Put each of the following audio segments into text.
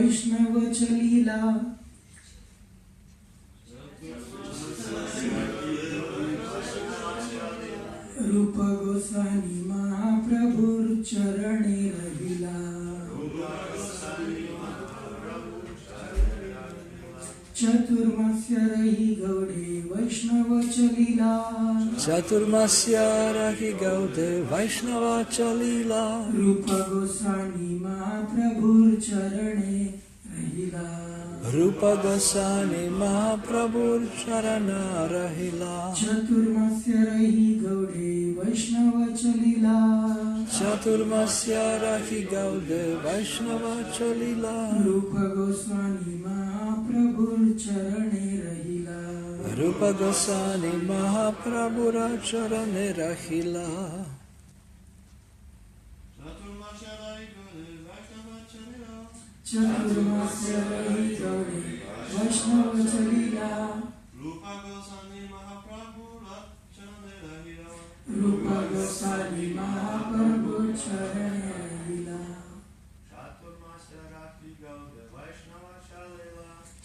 वैष्णवचलीला रूप गोसानी महाप्रभुर चरणे रहिला चतुर्मास्य रही गौडे वैष्णवचलीला चतुर्मास्य रही गौडे वैष्णवचलीला रूप गोसानी महाप्रभुर चरणे रहिला रूप गोसानी महाप्रभुर चरण रहिला चतुर्मास्य रही गौडे वैष्णवचलीला चतुर्मास्य रही गौडे वैष्णवचलीला रूप गोस्वामी महाप्रभुर चरणे रहिला रूप गोसानी महाप्रभुर चरण रहिला चतुर्मास्य रही गौडे वैष्णवचलीला रूप गोसानी महाप्रभुर चरणे रहिला रूप गोस्वामी महाप्रभुर चरणे रहिला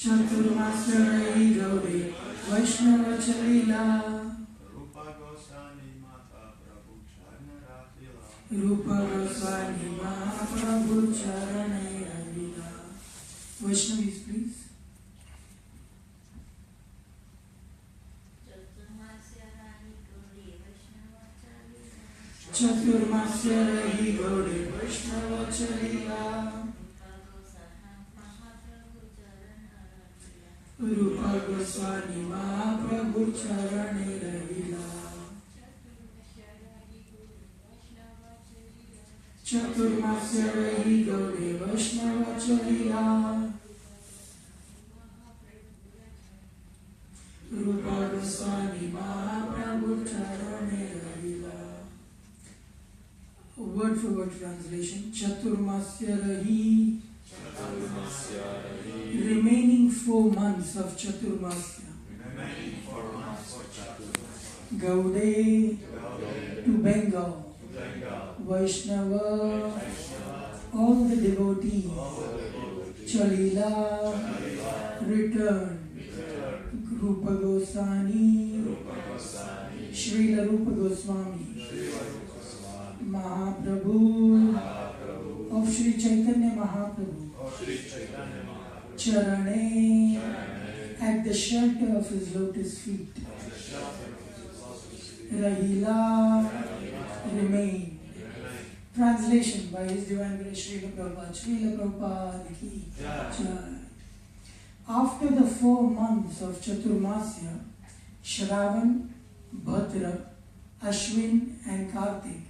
चतुर्मास्य रही गौडे वैष्णवचलीला रूप गोसानी महाप्रभु चरण रहिला रूप गोस्वामी महाप्रभुर चरणे रहिला Vaishnavis, please. चतुर्मास्य रही गौडे वैष्णवचलीला रूप गोस्वामी महाप्रभु चरणे रहिला चतुर्मास्य रही गौडे वैष्णवचलीला रूप गोस्वामी महाप्रभु चरणे रहिला Word for word translation. Chaturmasya rahi. Remaining 4 months of Chaturmasya. Gaude to Bengal. Vaishnava. All the devotees. Chalila. Return. Rupa Goswami. Srila Rupa Goswami. Mahaprabhu of Sri Chaitanya Mahaprabhu Charane at the shelter of his lotus feet Rahila remain. Translation by His Divine Grace Srila Prabhupada. Srila Prabhupada ki jai. After the 4 months of Chaturmasya, Shravan, Bhadra, Ashwin and Kartik,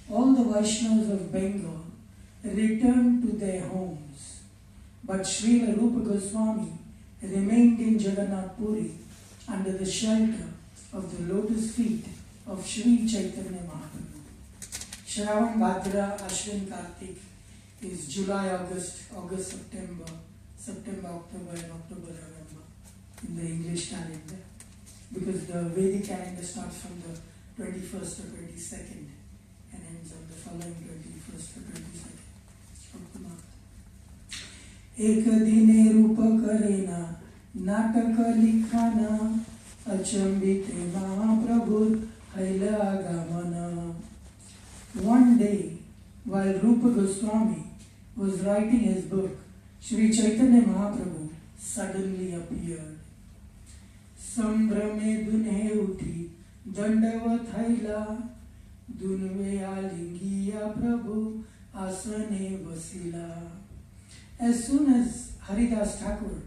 all the Vaishnavas of Bengal returned to their homes, but Srila Rupa Goswami remained in Jagannath Puri under the shelter of the lotus feet of Sri Chaitanya Mahaprabhu. Shravan, Bhadra, Ashwin, Kartik is July, August, September, October and October, November in the English calendar, because the Vedic calendar starts from the 21st or 22nd and ends on the following 21st or 22nd of the month. एक दिने रूप करेना नाटक लिखाना अचंबिते महाप्रभु hell आगमना. One day, while Rupa Goswami was writing his book, Sri Chaitanya Mahaprabhu suddenly appeared. संभ्रमे दुन्हे उठी दंडवत हैला दुनवे आलिंगिया प्रभु आसने वसीला. As soon as Haridas Thakur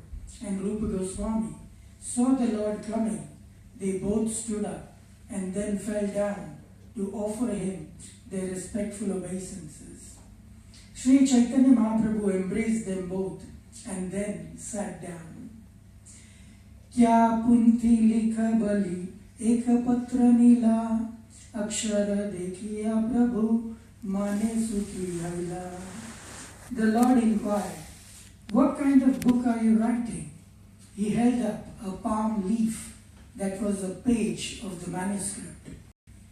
and Rupa Goswami saw the Lord coming, they both stood up and then fell down to offer him their respectful obeisances. Sri Chaitanya Mahaprabhu embraced them both and then sat down. Kya punthi likha bali ek patra nila akshara dekhiya prabhu mane sukhi haila. The Lord inquired, "What kind of book are you writing?" He held up a palm leaf that was a page of the manuscript.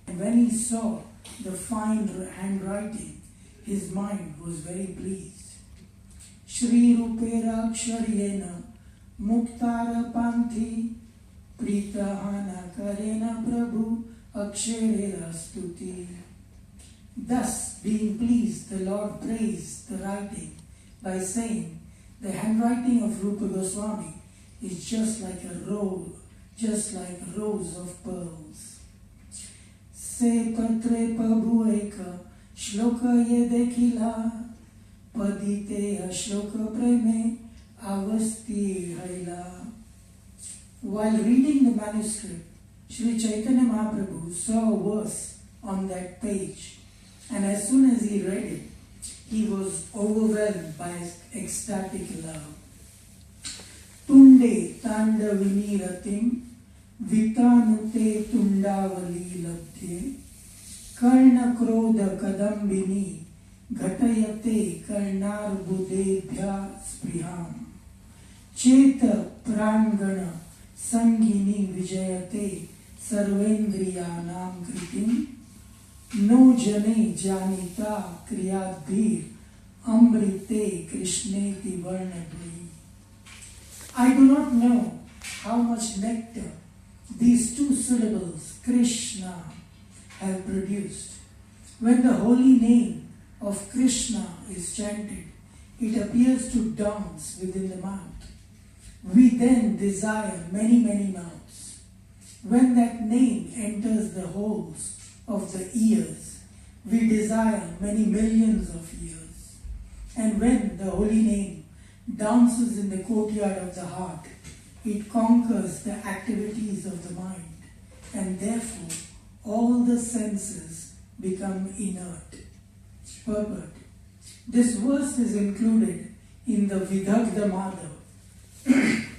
And when he saw the fine handwriting, his mind was very pleased. Shri Rupera Aksharyena Muktara Panthi Pritahana Karena Prabhu Aksharera Stuti. Thus, being pleased, the Lord praised the writing by saying, the handwriting of Rupa Goswami is just like rows of pearls. Se patre pabhu eka shloka ye dekhila padite ashloka preme avasti haila. While reading the manuscript, Sri Chaitanya Mahaprabhu saw a verse on that page, and as soon as he read it, he was overwhelmed by ecstatic love. Tunde tandavini ratim vitanute tundavali labdhe karna krodha kadambini ghatayate karnarbudebhya spriham cheta prangana sangini vijayate sarvendriyanam kritim no jane janita kriyadbhir amrite krishneti varnadvi. I do not know how much nectar these two syllables, Krishna, have produced. When the holy name of Krishna is chanted, it appears to dance within the mouth. We then desire many, many mouths. When that name enters the holes of the ears, we desire many millions of ears. And when the holy name dances in the courtyard of the heart, it conquers the activities of the mind, and therefore all the senses become inert. Purport. This verse is included in the Vidagdha Madhav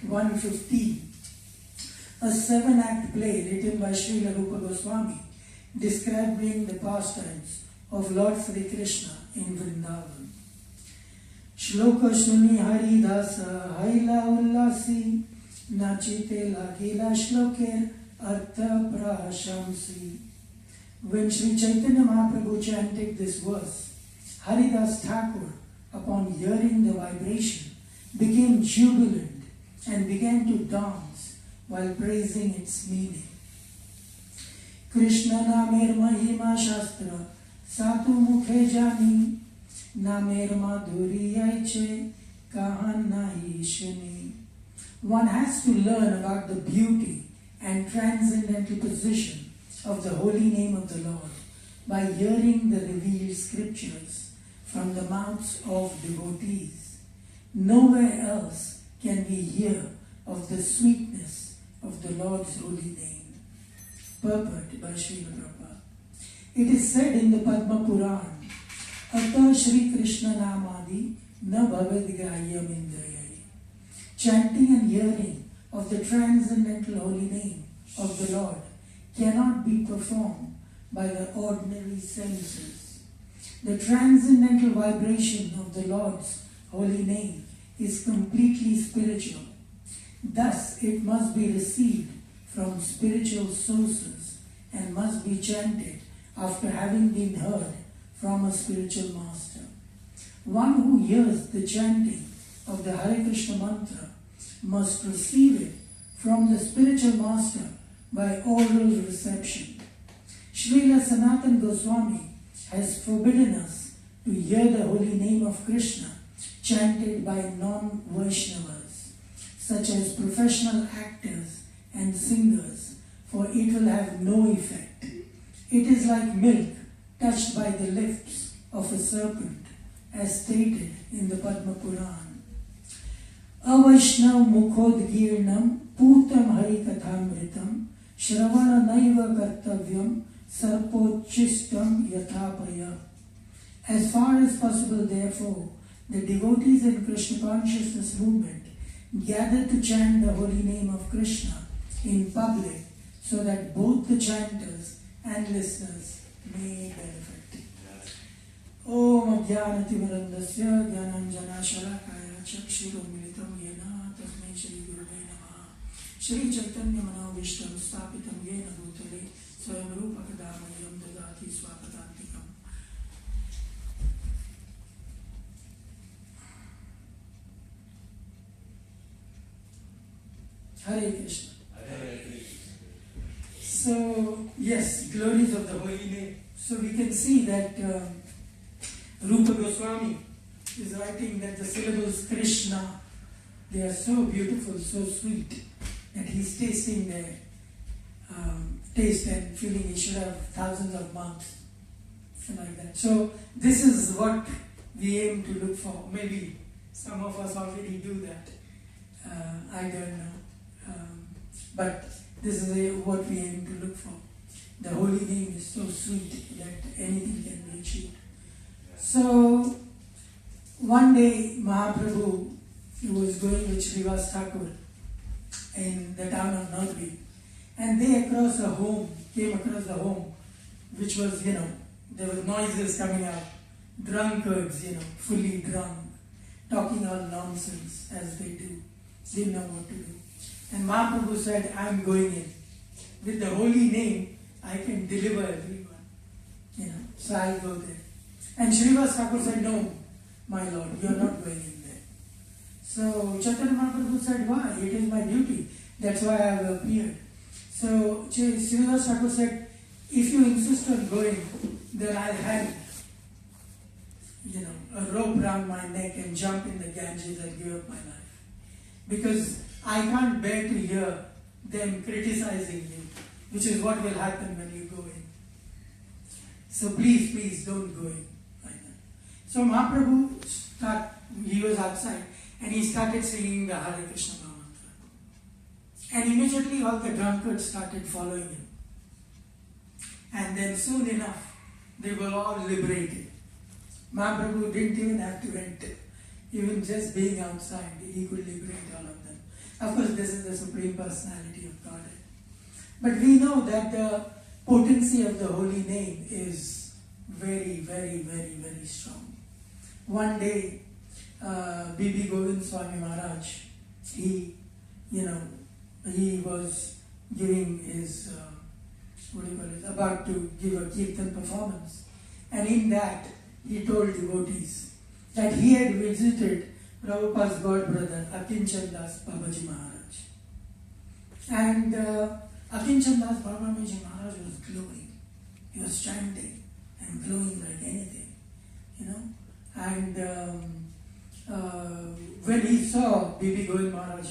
115, a 7-act play written by Srila Rupa Goswami describing the pastimes of Lord Sri Krishna in Vrindavan. Shloka Shuni Haridasa Haila Ullasi Nachite Lagila Shloker Artha Prashamsi. When Sri Chaitanya Mahaprabhu chanted this verse, Haridas Thakur, upon hearing the vibration, became jubilant and began to dance while praising its meaning. Krishna namer mahima shastra satu mukhe jani namer madhuri aiche kahan nahi shuni. One has to learn about the beauty and transcendental position of the holy name of the Lord by hearing the revealed scriptures from the mouths of devotees. Nowhere else can we hear of the sweetness of the Lord's holy name. Purport by Srila Prabhupada. It is said in the Padma Puran, Ata Shri Krishna Namadi na bhaved gahyam indrayai. Chanting and hearing of the transcendental holy name of the Lord cannot be performed by the ordinary senses. The transcendental vibration of the Lord's holy name is completely spiritual. Thus, it must be received from spiritual sources and must be chanted after having been heard from a spiritual master. One who hears the chanting of the Hare Krishna mantra must receive it from the spiritual master by oral reception. Srila Sanatana Goswami has forbidden us to hear the holy name of Krishna chanted by non-Vaishnavas, such as professional actors and singers, for it will have no effect. It is like milk touched by the lips of a serpent, as stated in the Padma Puran. Avaishnav mukhodgirnam putam harikathamritam shravana naiva kartavyam sarpochistam yathapaya. As far as possible, therefore, the devotees in Krishna consciousness movement gather to chant the holy name of Krishna in public so that both the chanters and listeners may benefit. Om Adhyanatimurandasya Dhyananjana Shalakaya Chakshurumilitam Yena Tasmai Shri Gurave Namaha Shri Chaitanya Manavishtam Stapitam Yena Bhutale Swayam Rupa Kadamayam Dadati Swapadantikam. Hare Krishna. So, yes, glories of the holy name. So we can see that Rupa Goswami is writing that the syllables Krishna, they are so beautiful, so sweet, that he's tasting their taste and feeling he should have thousands of mouths, like that. So this is what we aim to look for. Maybe some of us already do that. I don't know. But this is what we aim to look for. The holy name is so sweet that anything can be achieved. So one day Mahaprabhu, he was going with Srivas Thakur in the town of Nagri, and they came across a home which was, there were noises coming out, drunkards, fully drunk, talking all nonsense as they do, didn't know what to do. And Mahaprabhu said, I'm going in. With the holy name, I can deliver everyone, so I'll go there. And Srivas Thakur said, no, my lord, you are not going in there. So Chaitanya Mahaprabhu said, why? It is my duty. That's why I have appeared. So Srivas Thakur said, if you insist on going, then I'll hang, a rope around my neck and jump in the Ganges and give up my life. Because I can't bear to hear them criticizing you, which is what will happen when you go in. So please don't go in like that. So Mahaprabhu he was outside and he started singing the Hare Krishna Mahamantra. And immediately all the drunkards started following him. And then soon enough, they were all liberated. Mahaprabhu didn't even have to enter. Even just being outside, he could liberate all of them. Of course, this is the Supreme Personality of Godhead. But we know that the potency of the holy name is very, very, very, very strong. One day, B.B. Govind Swami Maharaj, he was giving his, about to give a kirtan performance. And in that, he told devotees that he had visited Prabhupada's god brother, Akinchan Das Babaji Maharaj. And Akinchan Das Babaji Maharaj was glowing. He was chanting and glowing like anything, And when he saw B.B. Govind Maharaj,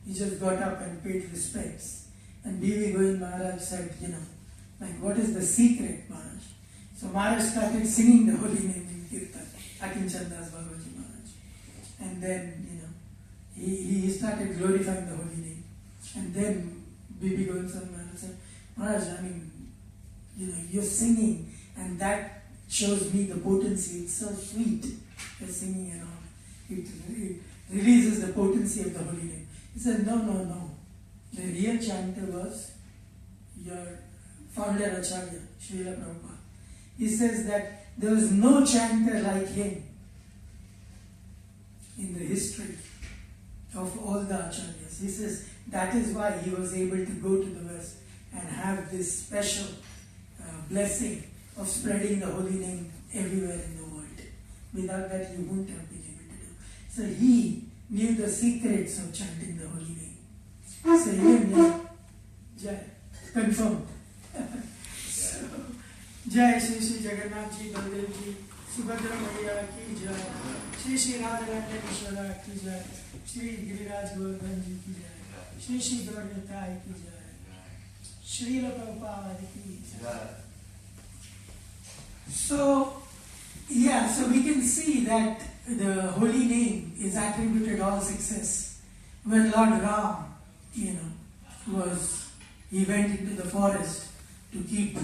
he just got up and paid respects. And B.B. Govind Maharaj said, what is the secret, Maharaj? So Maharaj started singing the holy name in Kirtan, Akinchan Das Babaji Maharaj. And then, he started glorifying the holy name. And then B.B. Govind Swami Maharaj said, Maharaj, you're singing, and that shows me the potency. It's so sweet, you're singing and all. It releases the potency of the holy name. He said, no. The real chanter was your founder Acharya, Srila Prabhupada. He says that there was no chanter like him in the history of all the Acharyas. He says that is why he was able to go to the West and have this special blessing of spreading the holy name everywhere in the world. Without that, he wouldn't have been able to do. So he knew the secrets of chanting the holy name. So Jai, confirmed. So, Jai Shri Jagannath Ji, Baldev Ji, Subhadra Maiya ki Jai, Shri Radharani Vishwara ki Jai, Shri Giriraj Govardhan Ji ki Jai, Shri Gaurnitai ki Jai, Srila Prabhupada ki Jai. So we can see that the holy name is attributed all success. When Lord Ram, he went into the forest to keep,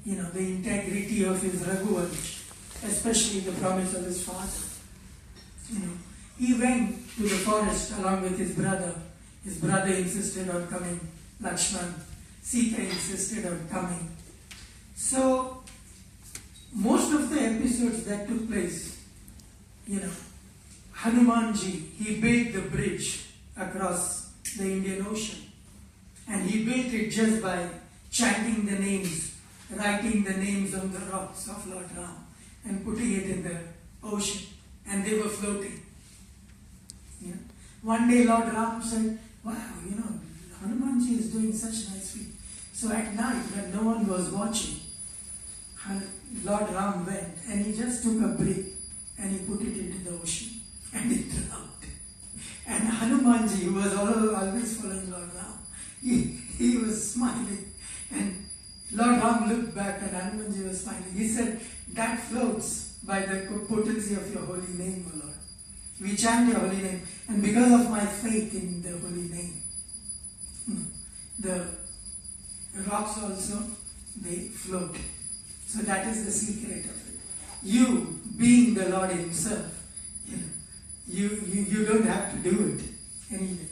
the integrity of his Raghuvansh, especially the promise of his father. He went to the forest along with his brother. His brother insisted on coming, Lakshman. Sita insisted on coming. So, most of the episodes that took place, Hanumanji, he built the bridge across the Indian Ocean. And he built it just by chanting the names, writing the names on the rocks of Lord Ram and putting it in the ocean. And they were floating. One day Lord Ram said, wow, Hanumanji is doing such nice feat. So at night, when no one was watching, Lord Ram went and he just took a brick and he put it into the ocean and it drowned. And Hanumanji, who was always following Lord Ram, he was smiling. And Lord Ram looked back and Hanumanji was smiling. He said, that floats by the potency of your holy name, O Lord. We chant your holy name. And because of my faith in the holy name, the rocks also, they float. So that is the secret of it. You, being the Lord himself, you don't have to do it anyway.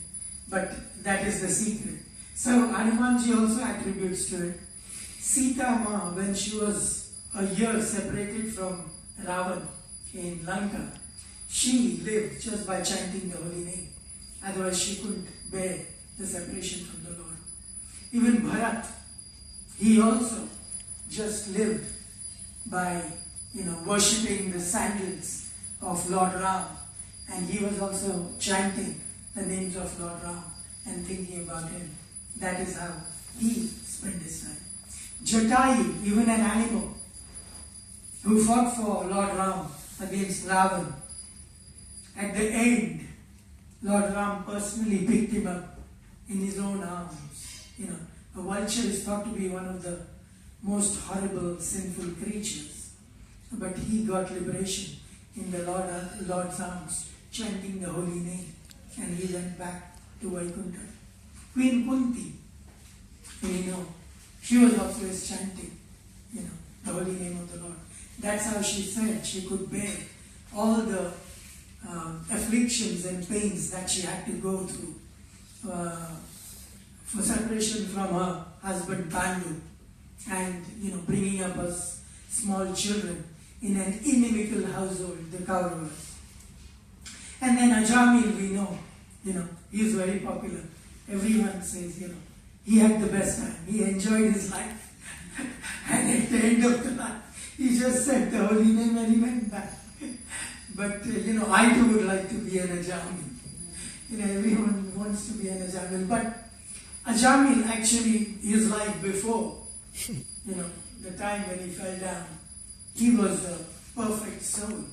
But that is the secret. So Hanumanji also attributes to it. Sita Ma, when she was a year separated from Ravan in Lanka, she lived just by chanting the holy name. Otherwise she couldn't bear the separation from the Lord. Even Bharat, he also just lived by worshipping the sandals of Lord Ram, and he was also chanting the names of Lord Ram and thinking about him. That is how he spent his time. Jatayu, even an animal who fought for Lord Ram against Ravan, at the end, Lord Ram personally picked him up in his own arms. A vulture is thought to be one of the most horrible, sinful creatures. But he got liberation in the Lord's arms, chanting the holy name. And he went back to Vaikuntha. Queen Kunti, she was always chanting, the holy name of the Lord. That's how she said she could bear all the afflictions and pains that she had to go through for separation from her husband Pandu, and bringing up us small children in an inimical household, the Kauravas. And then Ajamil, we know, he is very popular. Everyone says, he had the best time. He enjoyed his life. And at the end of the life, he just said the holy name and he went back. But, I too would like to be an Ajamil. Everyone wants to be an Ajamil. But Ajamil, actually, his life before, the time when he fell down, he was a perfect soul,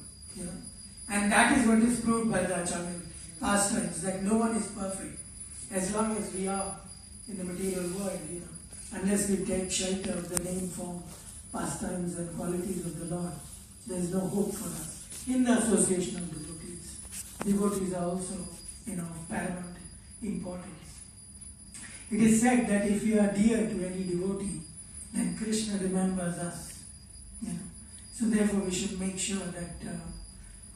And that is what is proved by the Ajamil pastimes, that no one is perfect. As long as we are in the material world, unless we take shelter of the name, form, pastimes and qualities of the Lord, there is no hope for us in the association of devotees. Devotees are also, of paramount importance. It is said that if we are dear to any devotee, then Krishna remembers us. So therefore we should make sure that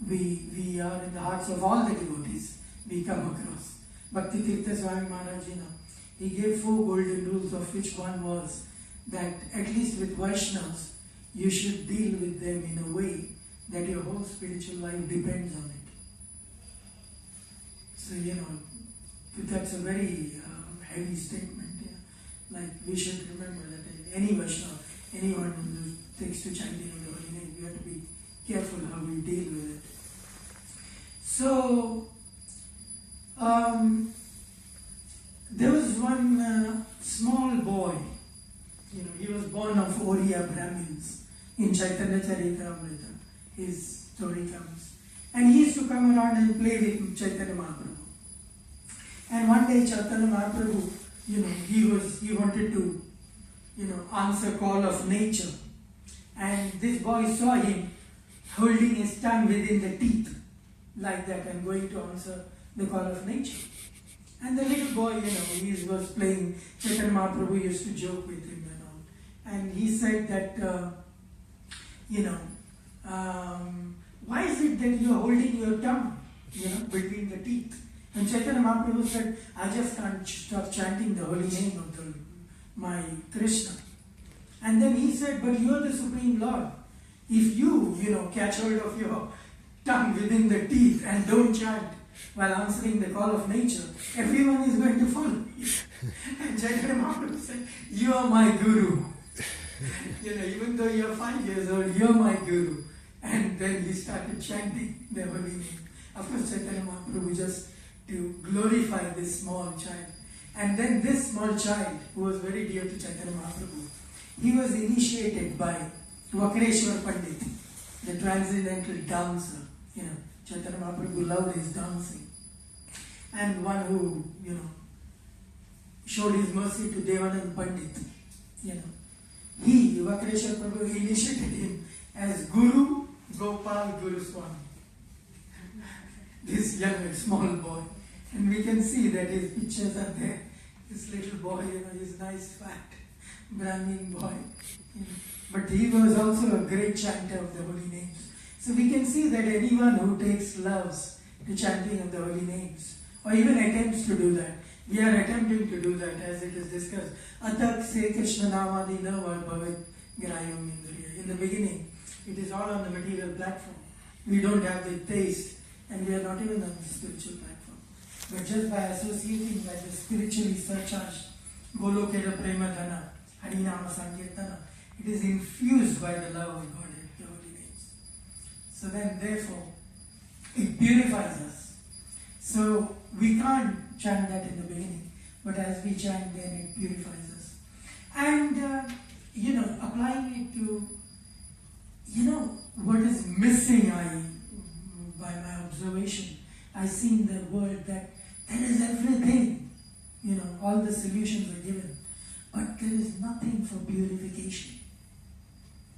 we are in the hearts of all the devotees we come across. Bhakti Tirtha Swami Maharaj, he gave 4 golden rules, of which one was that at least with Vaishnavas, you should deal with them in a way that your whole spiritual life depends on it. So, that's a very heavy statement. Like, we should remember that any Vaishnava, anyone who takes to chanting of the holy name, we have to be careful how we deal with it. So, there was one small boy, he was born of Oriya Brahmins in Chaitanya Charitamrita. His story comes. And he used to come around and play with Chaitanya Mahaprabhu. And one day Chaitanya Mahaprabhu, he wanted to, answer call of nature. And this boy saw him holding his tongue within the teeth, like that, and going to answer the call of nature. And the little boy, he was playing, Chaitanya Mahaprabhu used to joke with him and all. And he said that, why is it that you are holding your tongue, between the teeth? And Chaitanya Mahaprabhu said, I just can't stop chanting the holy name of my Krishna. And then he said, but you are the Supreme Lord. If you, catch hold of your tongue within the teeth and don't chant while answering the call of nature, everyone is going to follow you. And Chaitanya Mahaprabhu said, you are my Guru. Even though you are 5 years old, you are my Guru. And then he started chanting the holy name. Of course, Chaitanya Mahaprabhu, just to glorify this small child, And then this small child, who was very dear to Chaitanya Mahaprabhu, he was initiated by Vakreshwar Pandit, the transcendental dancer. Chaitanya Mahaprabhu loved his dancing. And one who, showed his mercy to Devanand Pandit. He, Vakreshwar Prabhu, initiated him as Guru Gopal Guru Swami. This young, small boy. And we can see that his pictures are there. This little boy, his nice fat Brahmin boy. But he was also a great chanter of the holy names. So we can see that anyone who takes loves to chanting of the holy names, or even attempts to do that, we are attempting to do that as it is discussed. Atak se Krishna namadi na bhavat grayam indriya. In the beginning, it is all on the material platform. We don't have the taste, and we are not even on the spiritual platform. But just by associating with the spiritually surcharged Golokera Prema Dhana, Harinama Sankirtana, it is infused by the love of God, the holy names. So then, therefore, it purifies us. So we can't chant that in the beginning, but as we chant, then it purifies us. And, applying it to, what is missing, by my observation, I see in the world that there is everything, all the solutions are given, but there is nothing for purification.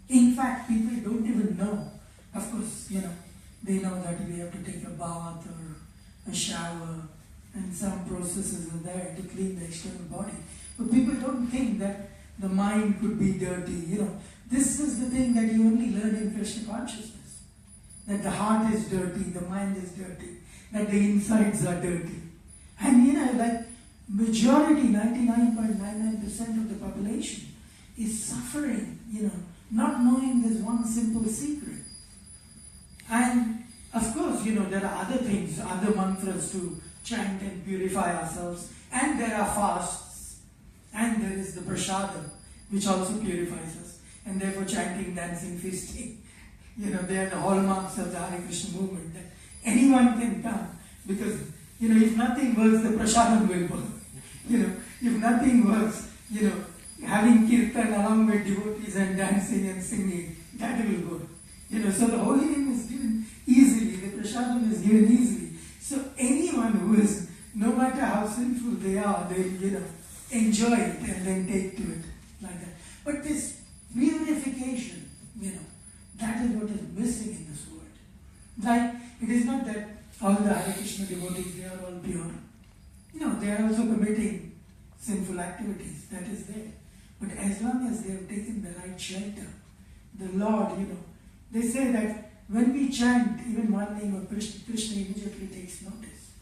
In fact, people don't even know. Of course, they know that we have to take a bath or a shower, and some processes are there to clean the external body. But people don't think that the mind could be dirty. This is the thing that you only learn in Krishna consciousness. That the heart is dirty, the mind is dirty, that the insides are dirty. And majority, 99.99% of the population is suffering, not knowing this one simple secret. And of course, there are other things, other mantras to chant and purify ourselves. And there are fasts. And there is the prasadam, which also purifies us. And therefore chanting, dancing, feasting, they are the hallmarks of the Hare Krishna movement. That anyone can come. Because, if nothing works, the prasadam will work. If nothing works, having kirtan along with devotees and dancing and singing, that will work. So the holy name is given easily, the prasadam is given easily. So anyone who is, no matter how sinful they are, they enjoy it and then take to it like that. But this purification, that is what is missing in this world. Like, it is not that all the Hare Krishna devotees, they are all pure. They are also committing sinful activities, that is there. But as long as they have taken the right shelter, the Lord, they say that when we chant even one name of Krishna, Krishna immediately takes notice.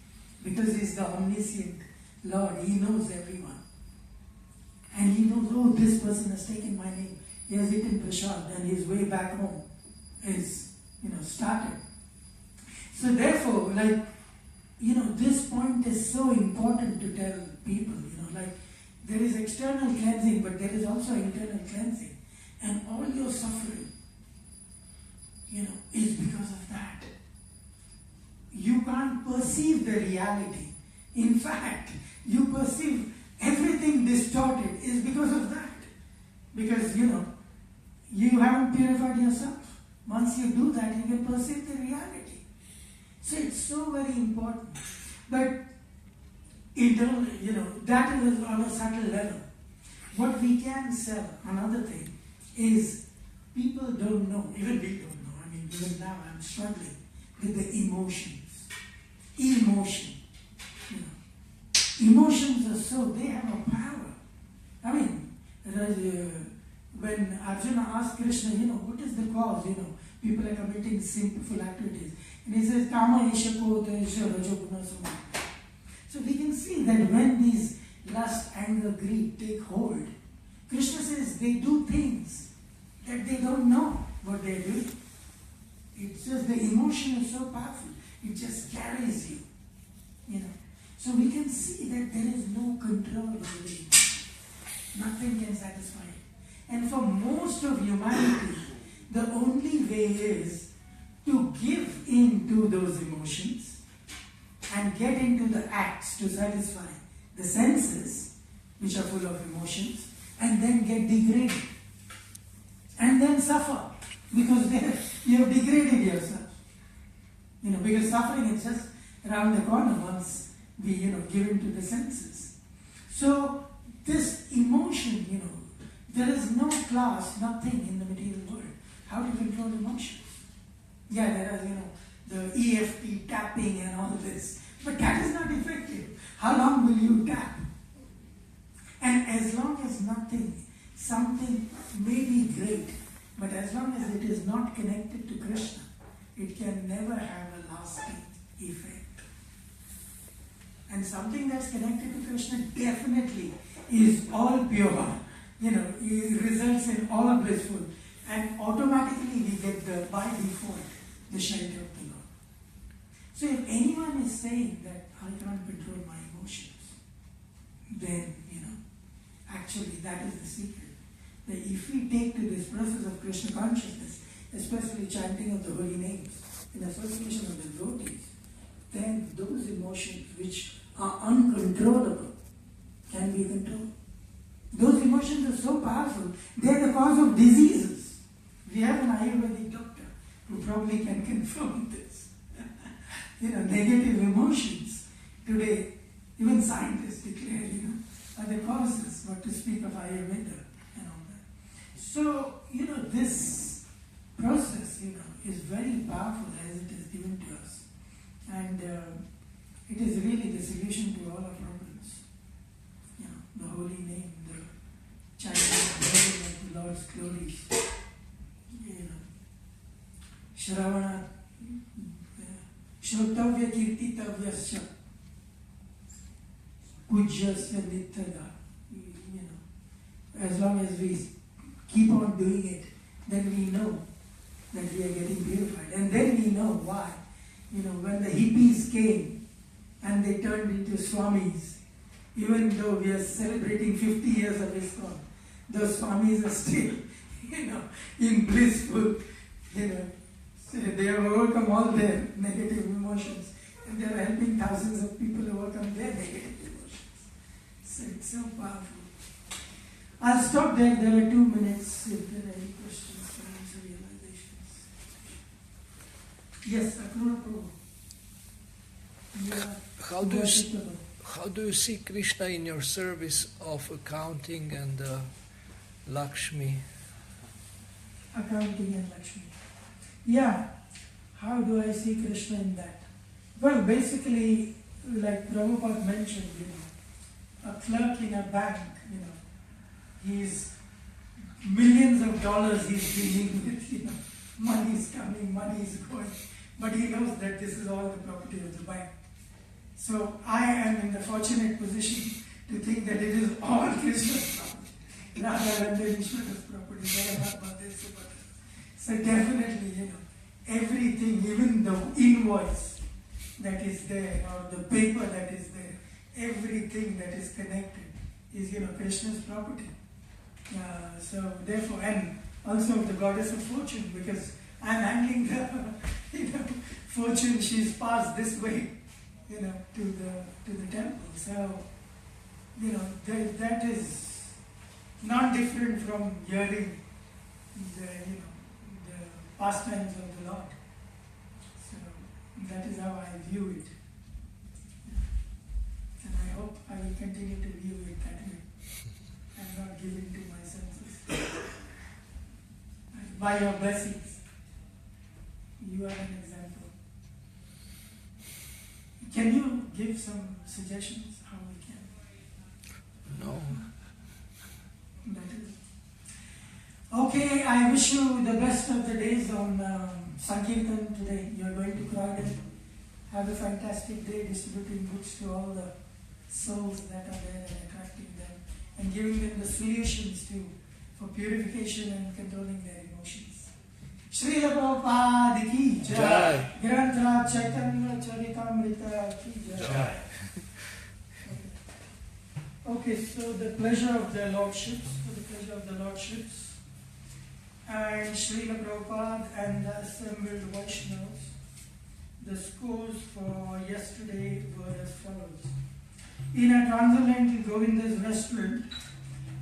Because He is the omniscient Lord, He knows everyone. And He knows, oh, this person has taken my name. He has eaten prasad and his way back home is, started. So therefore, this point is so important to tell people, there is external cleansing, but there is also internal cleansing. And all your suffering, is because of that. You can't perceive the reality. In fact, you perceive everything distorted is because of that. Because, you haven't purified yourself. Once you do that, you can perceive the reality. So it's so very important. But, that is on a subtle level. What we can sell, another thing, is people don't know, even we don't know. Even now I'm struggling with the emotions. Emotion. Emotions are so, they have a power. When Arjuna asked Krishna, what is the cause? People are committing sinful activities. And he says, Kama Isha Kota Isha Rajoguna Samaya. So we can see that when these lust, anger, greed take hold, Krishna says they do things that they don't know what they are doing. It's just the emotion is so powerful. It just carries you. So we can see that there is no control over the emotion. Nothing can satisfy it. And for most of humanity, the only way is to give in to those emotions and get into the acts to satisfy the senses, which are full of emotions, and then get degraded. And then suffer, because you have degraded yourself. Because suffering is just around the corner once we, give in to the senses. So, this emotion, there is no class, nothing in the material world. How to control emotions? Yeah, there are, the EFT tapping and all this. But that is not effective. How long will you tap? And as long as something may be great, but as long as it is not connected to Krishna, it can never have a lasting effect. And something that's connected to Krishna definitely is all pure. It results in all blissful. And automatically we get by default, the shelter of the Lord. So if anyone is saying that I can't control my emotions, then, actually that is the secret. That if we take to this process of Krishna consciousness, especially chanting of the holy names, in association of the devotees, then those emotions which are uncontrollable can be controlled. Those emotions are so powerful, they are the cause of diseases. We have an Ayurvedic doctor who probably can confirm this. Negative emotions today, even scientists declare, are the causes, not to speak of Ayurveda and all that. So, this process, is very powerful as it is given to us. And it is really the solution to all our problems. The holy name, the chanting of the Lord's glories. Shravana, Shrotavya Kirtitavyasya, Pujyasya Nittada. As long as we keep on doing it, then we know that we are getting purified. And then we know why. When the hippies came and they turned into Swamis, even though we are celebrating 50 years of ISKCON, those Swamis are still, in blissful, so they have overcome all their negative emotions and they are helping thousands of people overcome their negative emotions. So it's so powerful. I'll stop there. There are 2 minutes if there are any questions, comments, or realizations. Yes, Akrura Prabhu. How do you see Krishna in your service of accounting and Lakshmi? Accounting and Lakshmi. Yeah, how do I see Krishna in that? Well, basically, like Prabhupada mentioned, a clerk in a bank, he's millions of dollars he's dealing with, money is coming, money is going, but he knows that this is all the property of the bank. So I am in the fortunate position to think that it is all Krishna's property, rather than the Ishvara's property. So definitely, everything, even the invoice that is there, or the paper that is there, everything that is connected is, Krishna's property. So therefore, and also the goddess of fortune, because I'm handling the, fortune, she's passed this way, to the temple. So, that is not different from hearing the pastimes of the Lord. So that is how I view it. And I hope I will continue to view it that way and not give in to my senses. By your blessings, you are an example. Can you give some suggestions how we can? No. That is. Okay, I wish you the best of the days on Sankirtan today. You are going to Croydon. Have a fantastic day distributing books to all the souls that are there and attracting them and giving them the solutions for purification and controlling their emotions. Srila Prabhupada ki jai. Granth Raj Chaitanya Charitamrita ki jai. Okay, so the pleasure of the Lordships, and Srila Prabhupada and the assembled Vaishnavas, the scores for yesterday were as follows. In a transcendental Govinda's restaurant,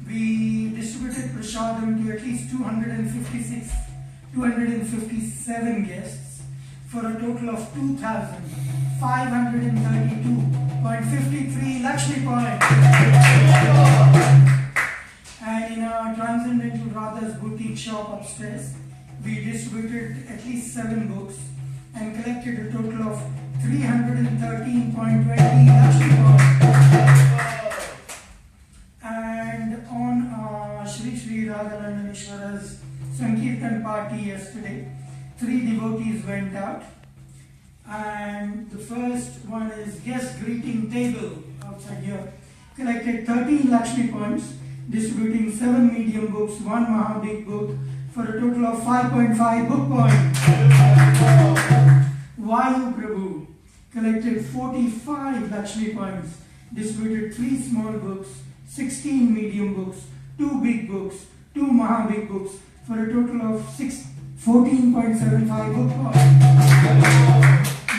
we distributed prasadam to at least 257 guests for a total of 2,532.53 Lakshmi points. And in our transcendental Radha's boutique shop upstairs, we distributed at least 7 books and collected a total of 313.20 Lakshmi points. And on Shri Shri Radhalandaneshwara's Sankirtan party yesterday, 3 devotees went out. And the first one is guest greeting table outside here. Collected 13 Lakshmi points, distributing 7 medium books, 1 Mahabig book, for a total of 5.5 book points. Vayu Prabhu collected 45 Lakshmi points, distributed 3 small books, 16 medium books, 2 big books, 2 Mahabig books, for a total of 14.75 book points.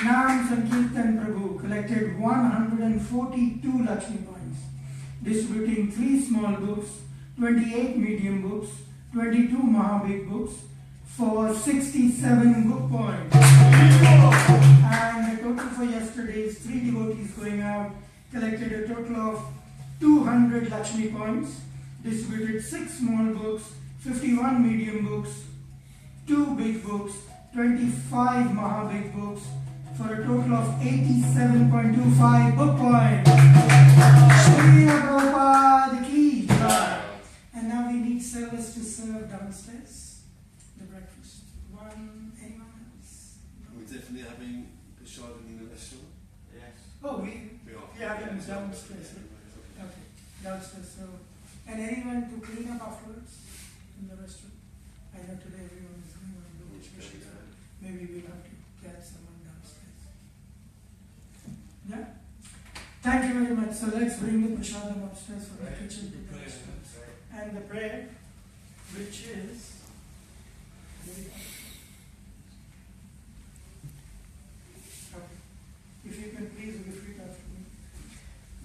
Nam Sankirtan Prabhu collected 142 Lakshmi points, distributing 3 small books, 28 medium books, 22 Mahabig books, for 67 book points. And the total for yesterday's 3 devotees going out collected a total of 200 Lakshmi points, distributed 6 small books, 51 medium books, 2 big books, 25 Mahabig books, for a total of 87.25 book points. Srila Prabhupada ki jai. And now we need service to serve downstairs the breakfast. Anyone else? We're definitely having prasadam in the restaurant. Yes. Oh, we have them downstairs. Okay, downstairs. So, and anyone to clean up afterwards in the restaurant? I know today everyone is going on the discussion, so maybe we'll have to get someone downstairs. Yeah? Thank you very much. So let's bring the prasadam upstairs from the kitchen to the restaurant. And the prayer, which is okay. If you can please repeat after me.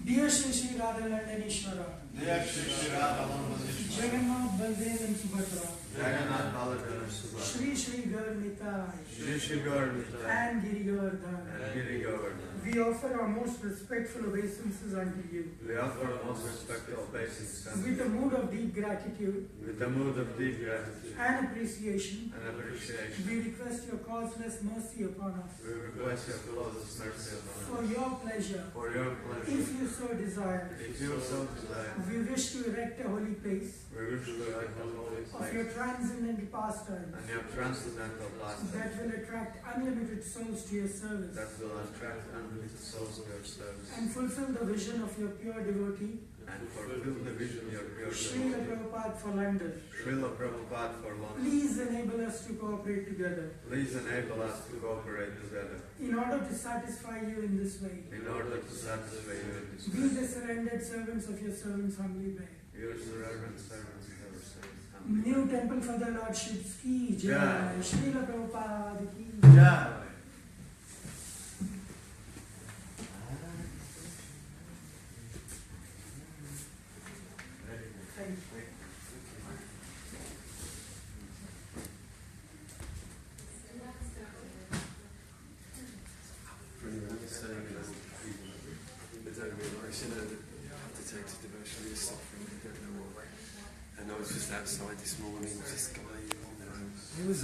Dear Shri Shri Radhalandaneshwara, Dear Shri Shri Radhalandaneshwara, Jagannath, Baldev and Subhadra, Jagannath, Baladev and Subhadra, Shri Shri Gaur Shri Shri Gaurmita, and Giri Govardhan, and Giri Govardhan. we offer our most respectful obeisances unto you. We offer our most respectful obeisances With a mood of deep gratitude with a mood of deep gratitude and appreciation, and appreciation. we request your causeless mercy upon us. We request your closest mercy upon For us. your pleasure, For your pleasure, if you so desire, if you so desire, we wish to erect a holy place we wish to write the holy of your place transcendental pastimes and your transcendental pastime that will attract unlimited souls to your service that will attract unlimited souls to your service and fulfill the vision of your pure devotee, and fulfill the vision of your pure Srila devotee. Prabhupada for London. Srila Prabhupada for London. Please enable us to cooperate together Please enable us to cooperate together in order to satisfy you in this way. in order to satisfy you in this Be way. the surrendered servants of your servants humbly beg. Your reverend servants have received. New temple for the Lordships ki jai. Jai. Srila Prabhupada ki Jai. Thank you. For anyone who's saying that they don't realise, you know, that you have to take to devotion is suffering, they don't know what. And I was just outside this morning, this guy, you know, he was